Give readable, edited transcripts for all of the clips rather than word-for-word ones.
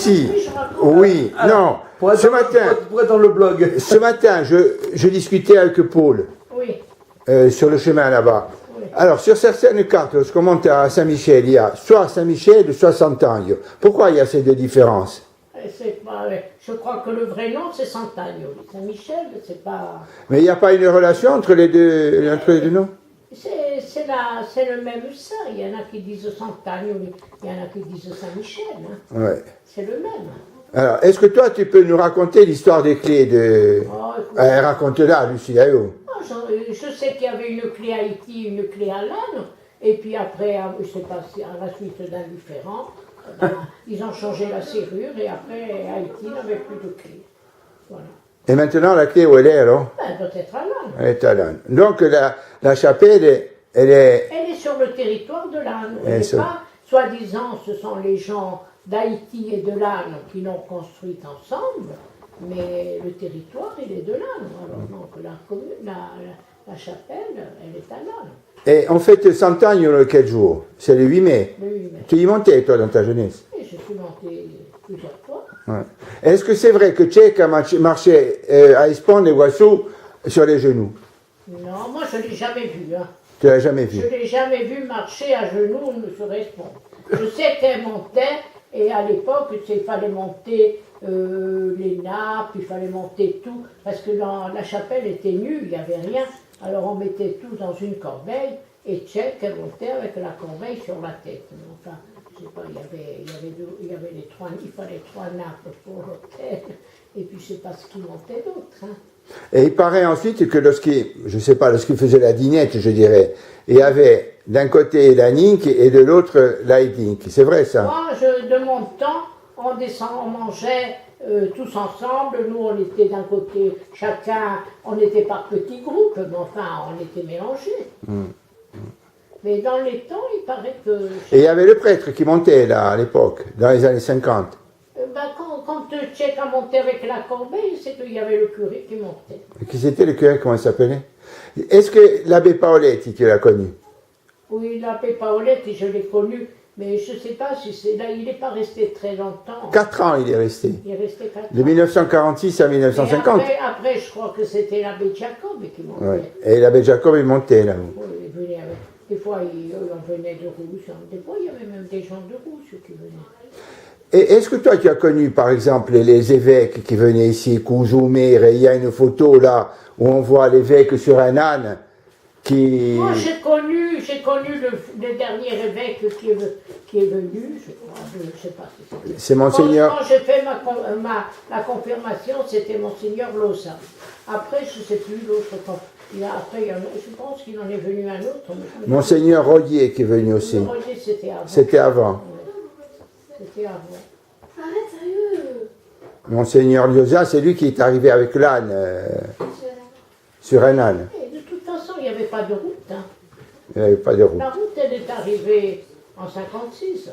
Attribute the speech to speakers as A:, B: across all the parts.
A: si.
B: Oui, je raconte.
A: Oui,
C: Alors,
A: non. Ce matin,
C: pour être dans le blog.
A: ce matin, je discutais avec Paul
B: Oui,
A: sur le chemin là-bas.
B: oui.
A: Alors, sur certaines cartes, lorsqu'on monte à Saint-Michel, il y a soit Saint-Michel, soit Sant'Agno. Pourquoi il y a ces deux différences?
B: C'est pas, je crois que le vrai nom, c'est Sant'Agno. Saint-Michel, c'est pas...
A: Mais il n'y a pas une relation entre les deux noms?
B: C'est le même ça. Il y en a qui disent Sant'Agno, il y en a qui disent Saint-Michel. Hein.
A: Ouais.
B: C'est le même.
A: Alors, est-ce que toi, tu peux nous raconter l'histoire des clés de...
B: Oh, écoute,
A: Raconte-la, Lucie Ayo.
B: je sais qu'il y avait une clé à Haïti, une clé à l'âne, et puis après, je ne sais pas si à la suite d'un différend, ils ont changé la serrure, et après, Haïti n'avait plus de clé. Voilà.
A: Et maintenant, la clé, où elle est, alors?
B: Ben, peut-être à l'âne.
A: Elle est à l'âne. Donc, la chapelle, elle est...
B: Elle est sur le territoire de l'âne.
A: Elle est
B: Elle n'est
A: sur-
B: pas, soi-disant, ce sont les gens d'Haïti et de l'âne qui l'ont construite ensemble, mais le territoire, il est de l'âne. Alors, donc, la chapelle, elle est à l'âne.
A: Et on fête Sant'Agno le quel jour? C'est le 8 mai.
B: Le 8 mai.
A: Tu y montais, toi, dans ta jeunesse?
B: Et je suis montée plusieurs fois.
A: Ouais. Est-ce que c'est vrai que Tchèque a marché à Espon et Guassou sur les genoux?
B: Non, moi, je ne l'ai jamais vu. Hein.
A: Tu l'as jamais vu?
B: Je ne l'ai jamais vu marcher à genoux sur Espon. Je sais qu'elle montait, et à l'époque, il fallait monter les nappes, il fallait monter tout, parce que la chapelle était nue, il n'y avait rien. Alors on mettait tout dans une corbeille, et Tchèque, elle montait avec la corbeille sur la tête. Enfin, je sais pas, il y avait les trois, il fallait 3 nappes pour l'hôtel, et puis je ne sais pas ce qui montait d'autre. Hein.
A: Et il paraît ensuite que lorsqu'il faisait la dinette, je dirais, il y avait d'un côté la Nink et de l'autre la Nink. C'est vrai ça?
B: Moi, de mon temps, on mangeait tous ensemble. Nous, on était d'un côté, chacun, on était par petits groupes, mais enfin, on était mélangés. Mais dans les temps, il paraît que...
A: Et il y avait le prêtre qui montait là, à l'époque, dans les années 50.
B: Quand Tchèque a monté avec la corbeille, c'est qu'il y avait le curé qui montait.
A: Et qui c'était le curé, comment il s'appelait? Est-ce que l'abbé Paoletti, tu l'as connu?
B: Oui, l'abbé Paoletti, je l'ai connu, mais je ne sais pas si c'est là, il n'est pas resté très longtemps.
A: 4 ans il est resté.
B: Il est resté 4 ans.
A: De 1946 à
B: Et
A: 1950.
B: après, je crois que c'était l'abbé Jacob qui montait.
A: Ouais. Et l'abbé Jacob est monté là-haut.
B: Oui, il venait avec. Des fois, on venait de Rousse. Des fois, il y avait même des gens de Rousse qui venaient.
A: Et est-ce que toi tu as connu par exemple les évêques qui venaient ici, Kouzoumer, et il y a une photo là où on voit l'évêque sur un âne qui...
B: Moi, j'ai connu le dernier évêque qui est venu, je crois, je ne sais pas si c'est.
A: C'est Monseigneur...
B: Quand j'ai fait la confirmation, c'était Monseigneur Loza. Après, je ne sais plus l'autre. Après, je pense qu'il en est venu un autre.
A: Monseigneur Rodier qui est venu aussi.
B: Roger, c'était avant.
A: C'était avant.
B: Ouais. C'était avant.
D: Arrête, sérieux.
A: Monseigneur Liosa, c'est lui qui est arrivé avec l'âne, sur un âne.
B: Et de toute façon, il n'y avait pas de route. Hein.
A: Il n'y avait pas de route.
B: La route, elle est arrivée en 56.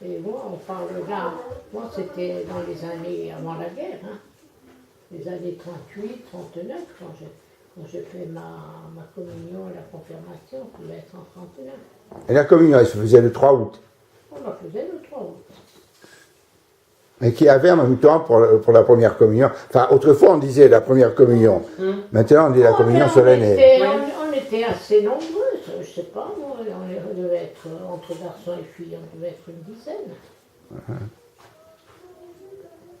B: Et moi, on parle là, moi c'était dans les années avant la guerre, hein. Les années 38, 39, quand j'ai fait ma communion et la confirmation, ça devait être en 39.
A: Et la communion, elle se faisait le 3 août.
B: On la faisait le 3 août.
A: Et qui avait en même temps pour la première communion. Enfin, autrefois on disait la première communion. Maintenant on dit la communion solennelle.
B: On était assez nombreux, je ne sais pas, moi, on devait être, entre garçons et filles, on devait être une dizaine.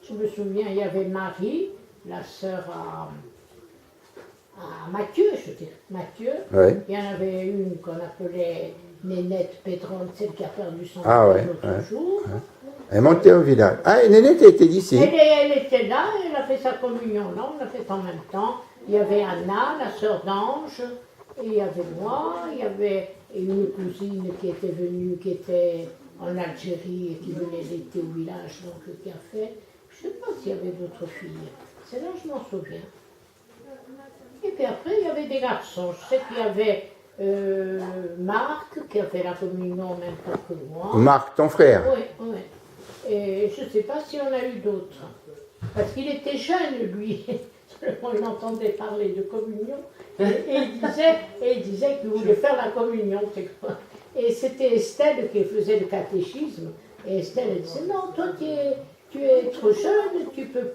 B: Je me souviens, il y avait Marie, la sœur à Mathieu, je dis Mathieu.
A: Ouais.
B: Il y en avait une qu'on appelait Nénette Pétrone, celle qui a perdu son
A: Ah
B: père
A: ouais,
B: l'autre
A: ouais,
B: jour.
A: Elle est montée au village. Ah, et Nénette était d'ici.
B: Elle était là, elle a fait sa communion là, on l'a fait en même temps. Il y avait Anna, la sœur d'Ange, et il y avait moi, il y avait une cousine qui était venue, qui était en Algérie et qui venait d'été au village, donc qui a fait. Je ne sais pas s'il y avait d'autres filles. C'est là je m'en souviens. Et puis après, il y avait des garçons. Je sais qu'il y avait Marc qui a fait la communion en même temps que moi.
A: Marc, ton frère.
B: Oui, oui. Et je ne sais pas si on a eu d'autres. Parce qu'il était jeune, lui. Seulement, il entendait parler de communion. Et il disait qu'il voulait faire la communion. Et c'était Estelle qui faisait le catéchisme. Et Estelle, elle disait, non, toi, tu es trop jeune, tu peux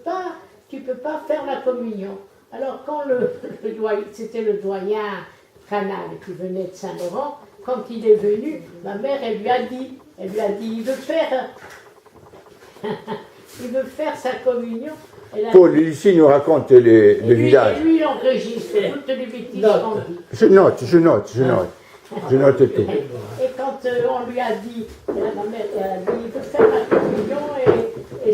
B: pas faire la communion. Alors, quand le doyen, c'était le doyen Canal qui venait de Saint-Laurent, quand il est venu, ma mère, elle lui a dit, il veut faire sa communion.
A: Paul, Lucie nous raconte le village.
B: Et lui, il enregistre toutes les bêtises qu'on dit.
A: Je note tout.
B: Et quand on lui a dit, ma mère a dit, il veut faire la communion, et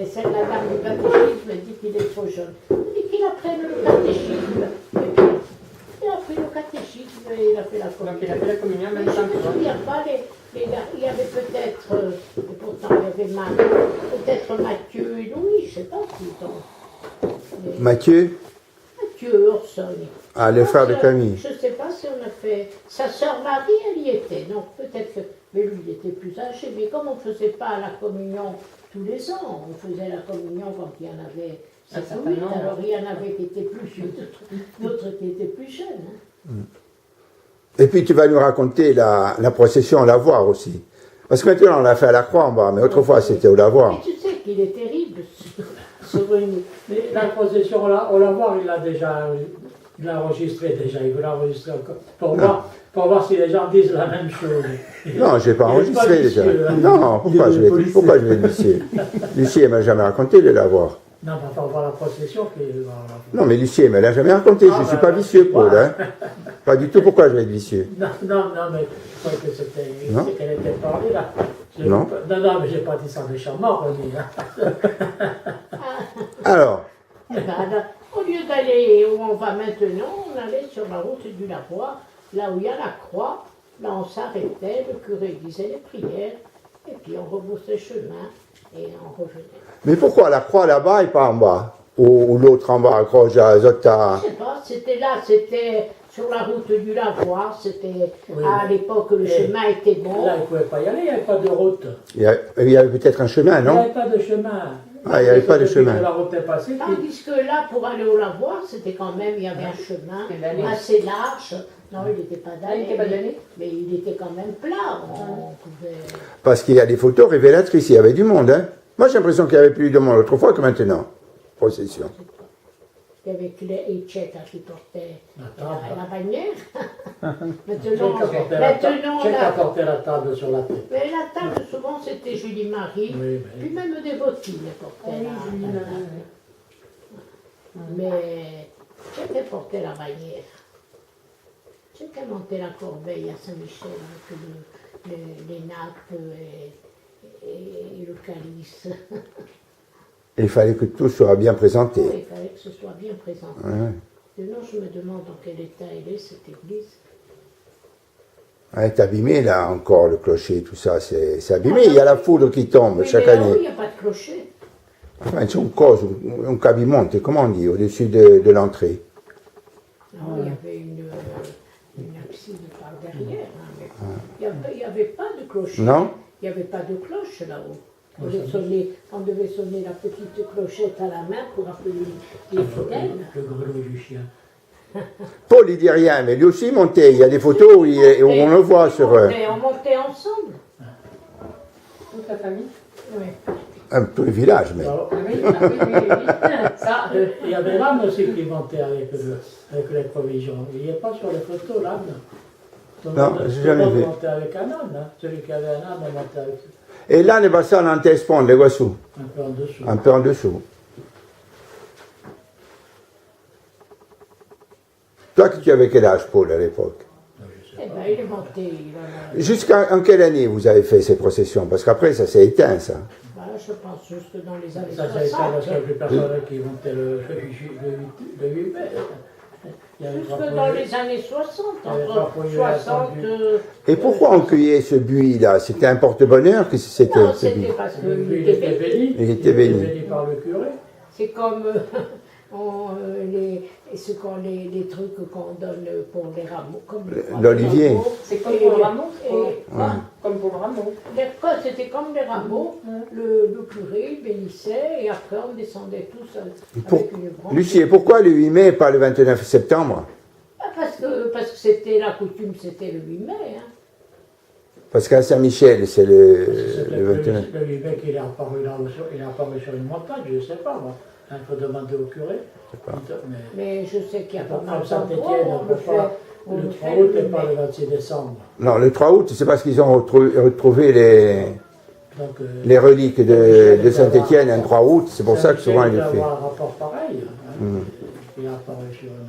B: c'est la dame du catéchisme dit qu'il est trop jeune. Il dit qu'il apprenne le catéchisme. Et puis, il a pris le catéchisme et il a fait la communion.
C: Donc il a fait la communion
B: Mais
C: même
B: je
C: temps
B: ne
C: que
B: me
C: toi.
B: souviens pas, il y avait peut-être, et pourtant il y avait peut-être Mathieu et Louis, je ne sais pas s'ils ont. Mais
A: Mathieu,
B: Mathieu, Orson.
A: ah, le frère de Camille.
B: Je ne sais pas si on a fait. Sa sœur Marie, elle y était, donc peut-être que. Mais lui, il était plus âgé. Mais comme on ne faisait pas la communion tous les ans, on faisait la communion quand il y en avait 7 ou 8, alors il y en avait qui étaient plus vieux, d'autres qui étaient plus jeunes. Hein.
A: Et puis tu vas nous raconter la procession au lavoir aussi. Parce que maintenant on l'a fait à la croix en bas, mais autrefois c'était au lavoir.
B: Et tu sais qu'il est terrible, ce René.
E: Mais la procession au lavoir, il l'a enregistré déjà, il veut l'enregistrer encore. Pour voir si les gens disent la même chose.
A: Non, je n'ai pas
E: Il est
A: enregistré
E: pas
A: déjà.
E: vicieux, hein.
A: Non, pourquoi je vais être vicieux? Lucie, elle m'a jamais raconté le lavoir.
E: Non, mais faut voir la procession.
A: Non, mais Lucie, elle me l'a jamais raconté. Je ne suis pas vicieux, Paul. Hein. Pas du tout. Pourquoi je vais être vicieux?
E: Non, mais je crois que c'était
A: Non.
E: qu'elle était parlée là.
A: Non.
E: Non, mais j'ai pas dit ça méchamment, René.
A: Alors,
B: Eh ben, alors, au lieu d'aller où on va maintenant, on allait sur la route du lavoir, là où il y a la croix. Là, on s'arrêtait, le curé disait les prières, et puis on rebroussait chemin et on revenait.
A: mais pourquoi la croix là-bas et pas en bas? Ou l'autre en bas, à Croix, à Zota?
B: Je sais pas, c'était sur la route du lavoir, c'était
E: Oui,
B: à l'époque le chemin était bon.
E: Là, il ne pouvait pas y aller, il n'y avait pas de route.
A: Il y avait peut-être un chemin,
E: Il n'y
A: non?
E: avait pas de chemin.
A: Ah, il n'y avait pas de
E: Depuis
A: chemin.
E: que la route est passée,
B: Tandis que là, pour aller au lavoir, c'était quand même, il y avait un chemin
C: Et d'aller.
B: assez large. Non, il n'était pas
C: Ah, il n'était pas d'aller.
B: mais il était quand même plat. On pouvait...
A: Parce qu'il y a des photos révélatrices, il y avait du monde. Hein. Moi j'ai l'impression qu'il y avait plus de monde autrefois que maintenant. Procession.
B: Il y avait que les Etcheta qui portaient
E: table.
B: la bannière.
E: Qui
B: Maintenant,
E: a porté la table sur la tête.
B: mais la table, souvent, c'était Julie Marie.
E: Oui,
B: Puis même des bottines portaient la table. Mais qui portait la bannière? Qui montait la corbeille à Saint-Michel avec les nappes et le calice.
A: Et il fallait que tout soit bien présenté.
B: Il fallait que ce soit bien présenté.
A: Ouais.
B: Maintenant, je me demande dans quel état elle est, cette église.
A: Elle est abîmée là encore, le clocher, tout ça, c'est abîmé. Il y a la foudre qui tombe
B: Mais
A: chaque
B: là-haut, il
A: année.
B: n'y a pas de clocher.
A: Enfin, c'est une cause, un cabimonte, comment on dit, au-dessus de l'entrée.
B: Non, il y avait une abside par derrière. Hein, mais il n'y avait pas de clocher.
A: Non?
B: Il n'y avait pas de cloche là-haut. On devait sonner la petite clochette à la main pour appeler les fidèles.
E: Le grelot du chien.
A: Paul, il dit rien, mais lui aussi il montait. Il y a des photos où, où on le voit sur
B: On montait ensemble.
C: Toute la famille.
B: Oui.
A: tout le village. Mais.
E: Alors,
C: Oui. Ça,
E: il y avait l'âne aussi qui montait avec les provisions. Il n'y est pas sur les photos, l'âne.
A: Non, j'ai jamais vu.
E: Il montait avec un âne. Hein. Celui qui avait un âne, il montait avec
A: Et là, ne passant en Antespont, les Guassou,
E: un peu en dessous.
A: un peu en dessous. Toi, tu avais quel âge, Paul, à l'époque?
B: Eh bien, il est monté.
A: Jusqu'à en quelle année vous avez fait ces processions? Parce qu'après, ça s'est éteint, ça.
B: Voilà, je pense juste dans les années
E: Ça a été
B: 60.
E: parce qu'il y avait personne qui montait le 8 mai. Il y avait
B: Jusque
E: pas
B: dans
E: posé.
B: les années 60,
E: Il y avait
B: entre
E: pas posé
B: 60...
E: attendu.
A: Et pourquoi on cueillait ce buis-là? C'était un porte-bonheur que c'était
B: Non,
A: ce buis?
B: c'était parce
E: Le
B: qu'il
E: il
B: était
E: était
B: béni.
E: béni.
A: Il était béni.
E: Par le curé.
B: C'est comme les trucs qu'on donne pour les rameaux. Comme
A: L'olivier.
C: c'est comme pour le rameau.
B: Quoi
C: Comme pour le rameau.
B: C'était comme les rameaux. Le curé bénissait et après on descendait tous
A: Pour-
B: avec une branche.
A: Lucie, et pourquoi le 8 mai et pas le 29 septembre?
B: Parce que c'était la coutume, c'était le 8 mai. Hein.
A: Parce qu'à Saint-Michel, c'est
E: C'est
A: le 21.
E: le Lubeck, il est apparu là, il est apparu sur une montagne, je ne sais pas, moi. Il faut demander au curé.
B: Mais je sais qu'il y a pas mal
E: Saint-Étienne,
B: d'endroits,
E: on peut pas. Le 3 août et pas le 26 décembre.
A: Non, le 3 août, c'est parce qu'ils ont retrouvé
E: Donc,
A: les reliques de Saint-Étienne un 3 août. C'est pour ça que souvent il
E: il
A: le
E: doit
A: fait.
E: avoir un rapport pareil. Hein. Il est apparu sur une.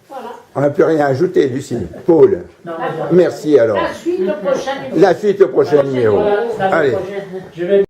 B: Voilà.
A: On n'a plus rien à ajouter, Lucie. Paul,
E: Non,
B: Ah,
A: merci alors.
B: La suite au prochain numéro.
A: La suite au prochain numéro.
E: Voilà, l'année
A: Allez.
E: prochaine, je vais